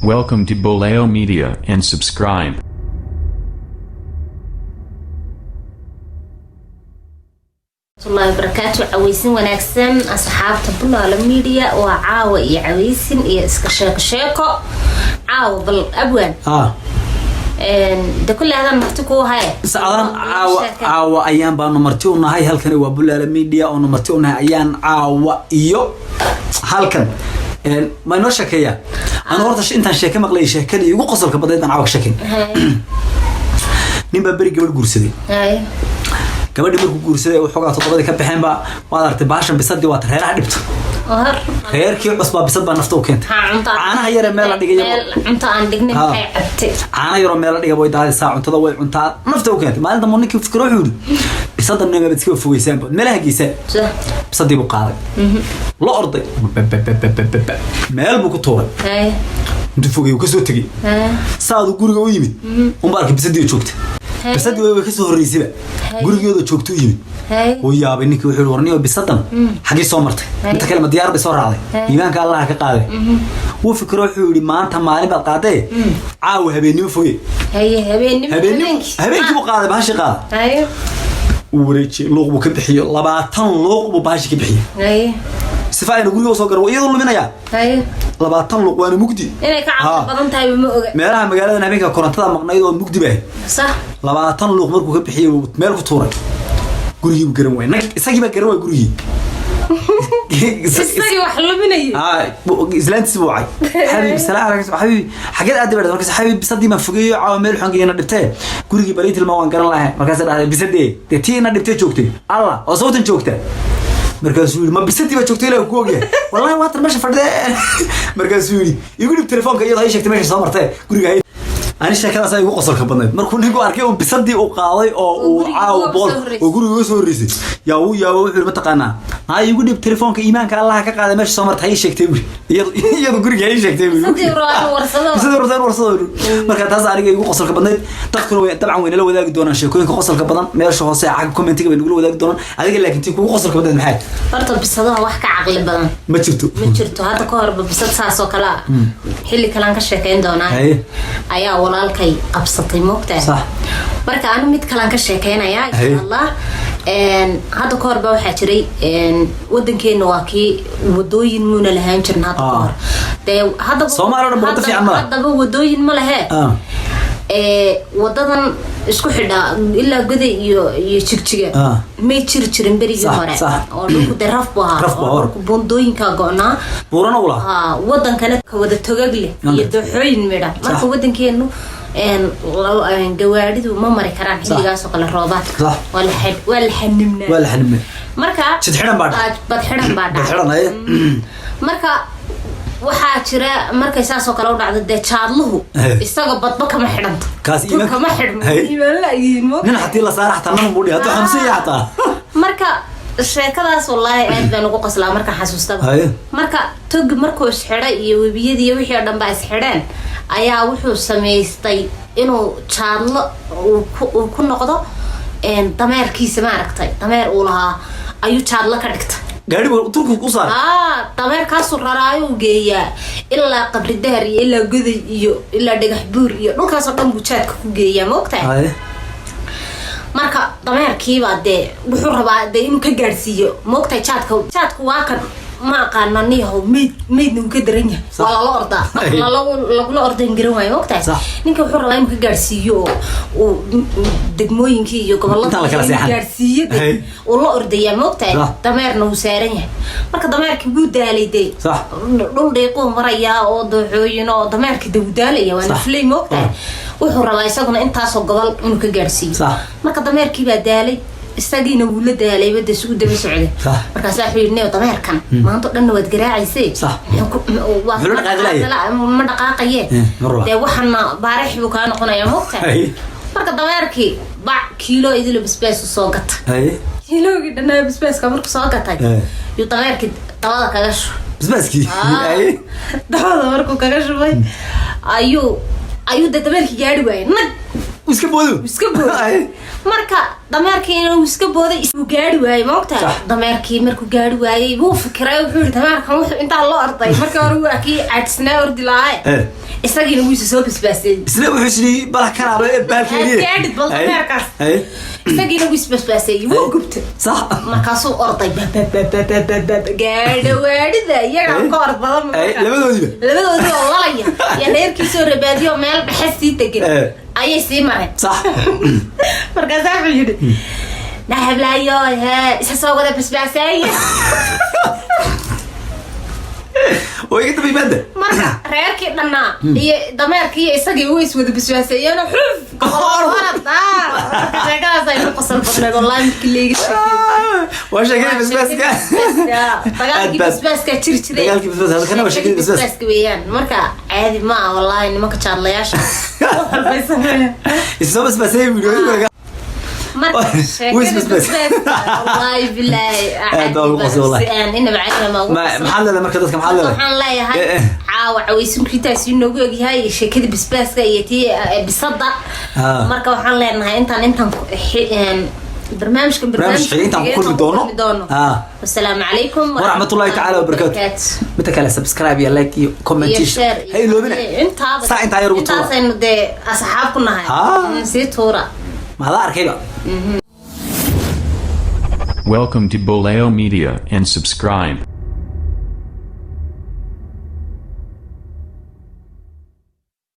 Welcome to Boleo Media and subscribe. الله وبركاته عويسين ونكسن أصحاب تبلو الميديا وعاوي عويسين إسكشاك شاكو عاو بالأبوان ده كل هذا مرتكو هاي سألان عاو أيام بانو مرتونا هاي هالكن وبلو الميديا ونو مرتونا أيام عاو إيو هالكن ما نوشك هي أنا ورطش أنت شاكي مقلي شاكي يقول قصرك بدأت عاو شاكي نيم ببري قبل قرصدي هاي gabadhi markuu guursaday oo xogaa todobada ka baxeen ba waad artay baashan bisadii waa reeraha dhibto reerkii cusba bisad baa nafta u keentay caanaha yar meel la dhigay cunta aan dhignay maxay cabtay caana yar meel la dhigay way daadaysaa cuntada way cuntaa nafta u keentay maalinta ninkii fikro wuxuu bisadan naga iska fogeysaan meelaha geysay bisadii buu qaaday la orday meel buu ku tuuray intuu fogay ka soo tagay saadu guriga u yimid umbaarka bisadii joogtay بسد ويكسر الرئيسة قرية ده شوكتو يمين ويا بينك وحول ورني وبسدم حاجة صمرت أنت كلمة ديار بسرعة إيمان كالله كقاضي وفكره حولي ما أنت مالي بالقاضي عاو هبيني فوي هبيني بقاضي بهاش قاضي وريتشي لغو كبحي لبعتان لغو بهاش كبحي سفاين قرية وصقر ويضل منها يا لبعتان لغو وأنا مجدي مالها مقالة نبيك كورنتها مقنعيد ومجدي به صح لبعتان لغو مركو كبحي ومالك طوري قرية بقرن وين إساقي بقرن وين قرية إساقي وحلو مني إزلان تسبوعي حبيبي السلام عليكم حبيبي حاجات قد برد مركز حبيبي بصدي ما فوقي عوامل حنجي أنا دبته قرية بريت الموان قرن لها مركز هذا بصدي تي أنا دبته شوكتي الله وصوت شوكته مركز سوري ما بصدي ما شوكتي له كوجي والله ما ترمش فرد مركز سوري يقول التليفون كي يضيع شكت ماشي صامرته قرية أنا شكلها ساي وقصر كبنات مركون نيجو أركيه بصدي وقاضي أو عاو بول وقولوا يسوي ريسي ياو حلو متقنا هاي يقول التليفون كإيمان كالله كقاعد ماشي صامرت هاي شكت يا قرية هاي شكت صدق ورصدور مركز هذا أركيه وقصر كبنات تذكروا طبعا وين لو ذاك دونا شيكون قصر كبنات ما يرشوا هسه عقب كومنتي بنقولوا ذاك دونا هذا قال لك أنت قصر كبنات محل برضه بصدق وحكي عقل بدن ما شفتوا هذا كهرب بصدق ساسو كلا حلي كلام كشكين دونا أيا walaalkay qabsatay moogtaa صح marka aanu mid kalan ka sheekeynaya insha Allah hada koor ba waxa jiray wadankeena waa ki wadooyin muuna lahayn jirna hada koor hada Soomaaliya wada fiican ma hada wadooyin ma lahe wadadan isku xidha ilaa goday iyo jigjiga ma jirin berigi hore oo dhulku daraf baa bundooyinka go'na buurana wala wadankana ka wada togagle iyo dooxooyin midha marka wadankeenu gawaaridu ma mari karaan xilligaas oo kala roobaadka wala xanimna marka sidxidhan baad marka waxaa jira markay saas oo kala u dhacdo de jaadluhu isaga badba kama xidhanto kaas iimaan kama xidhmo iimaan la yiimo nin haddii la saarax tanna buu dhigay hadda xamsi yaata marka sheekadaas wallahi aad baan ugu qoslaa marka xasuustaba marka tog markuu isxidhay iyo webiyadii wixii dhan baa isxidheen ayaa wuxuu sameystay inuu jaadlo uu ku noqdo dameerkiisa ma aragtay dameer uu lahaa ayuu jaadlo ka dhigtay gaari turku ku saar dameer kaas raraayo geeyaa ilaa qabri daar iyo ilaa goday iyo ilaa dhagax buur iyo dhulkaas oo dhan buu jaadka ku geeyaa ma ogtahay marka dameerkii baa de wuxuu rabaa de inuu ka gaarsiiyo ma ogtahay jaadku waa kan ma aqaananiyo meedna uu ka daran yahay waa la ordaa lagula ordayn garan waayo ma ogtahay ninka wuxuu rabaa inuu ka gaarsiiyo oo degmooyinkii iyo gobolada gaarsiiyo oo la ordaya ma ogtahay dameerna uu saaran yahay marka dameerkii buu daalay de dhul deeqo maraya oo dooxooyin oo dameerkii dawdaalaya waa naflay ma ogtahay wuxuu rabaa isaguna intaas oo gobol inuu ka gaarsiiyo marka dameerkii baa daalay isagiina wuu la daalay wada isugu daba socday markaas waxa yidhi dameerkan maanta dhan wad garaacaysay ma dhaqaaqaye de waxana baarix buu ka noqonayaa moogtahay marka dameerkii bac kiilo idil basbaas soo gatay kiiloogi dhanaa basbaaska markuu soo gatay yu dameerkii dabada kaga shubay basbaaskii dabada markuu kaga shubay ayuu dameerkii gaari waayay nag iska boodo marka dameerkii inuu iska booday isuu gaari waayay ma ogtahay dameerkii markuu gaari waayay wuu fikiray wuxuu dameerkan wuxuu inta loo orday markii hore waa kii cadsnaa ordi lahaay isagii nagu soo basbaasay isla wuxuu sidii bala kanaalo ee baalkeedii gaadid bal meerkaas isagii nagu basbaasay wuu gubtay صح markaasuu orday gaadho waadida iyaga ka hor badan labadoodii oo lalaya iyo reerkiisoo rabaadiyo meel dhexe sii degan ayay sii mareen صح markaasaa wuxuu yidhi nahablaayo isa soo wada basbaasay ويجي تبي مادة marka reerkii dhanaa iyo dameerkii isagii way iswada basbaasayeen xuf qorada sheekadaas ay qosol badneed wallahi kiliigi واش كان بسباسكا dagaalkii basbaaska jirjiray dagaalkii basbaaska halkana waxa kii basbaaska weeyaan marka caadi ma wallahi nimanka jaarlayaasha isoo basbaasay video marka wallahi billahi ina macalina ما محل marka dadka maxal waxaan leeyahay caawa cawaysin kitaas inoogu ogyahay sheekada basbaaska iyo tii bisada marka waxaan leenahay intaan برنامجكم كل دونه والسلام عليكم ورحمة الله تعالى وبركاته متى كلا سبسكرايب يا لايك يا كومنتيش هاي لو بنا انت هاي ربطوا انت انه دي اصحابكم هاي نسيت هورا ما هذا اركيبا Welcome to Boleo Media and subscribe.